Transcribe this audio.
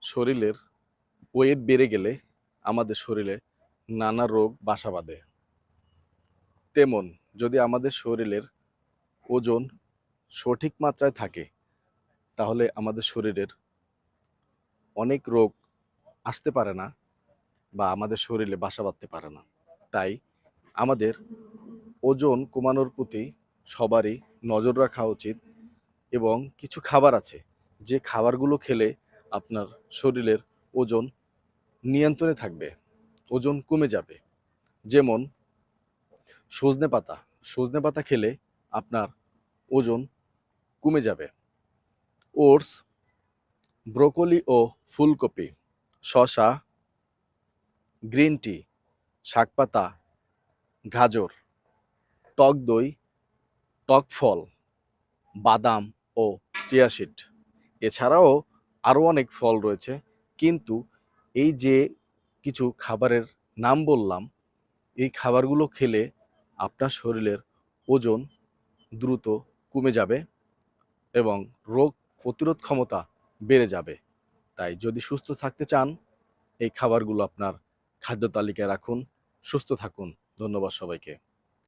শরীরের ওয়েট বেড়ে গেলে আমাদের শরীরে নানা রোগ বাসা বাঁধে। তেমন যদি আমাদের শরীরের ওজন সঠিক মাত্রায় থাকে তাহলে আমাদের শরীরের অনেক রোগ আসতে পারে না বা আমাদের শরীরে বাসা বাঁধতে পারে না। তাই আমাদের ওজন কমানোর প্রতি সবারই নজর রাখা উচিত এবং কিছু খাবার আছে যে খাবারগুলো খেলে আপনার শরীরের ওজন নিয়ন্ত্রণে থাকবে, ওজন কমে যাবে। যেমন সজনে পাতা খেলে আপনার ওজন কমে যাবে। ওটস, ব্রোকলি ও ফুলকপি, শসা, গ্রিন টি, শাকপাতা, গাজর, টক দই, টক ফল, বাদাম ও চিয়া সিড। এছাড়াও আরও অনেক ফল রয়েছে, কিন্তু এই যে কিছু খাবারের নাম বললাম, এই খাবারগুলো খেলে আপনার শরীরের ওজন দ্রুত কমে যাবে এবং রোগ প্রতিরোধ ক্ষমতা বেড়ে যাবে। তাই যদি সুস্থ থাকতে চান এই খাবারগুলো আপনার খাদ্য তালিকায় রাখুন। সুস্থ থাকুন। ধন্যবাদ সবাইকে।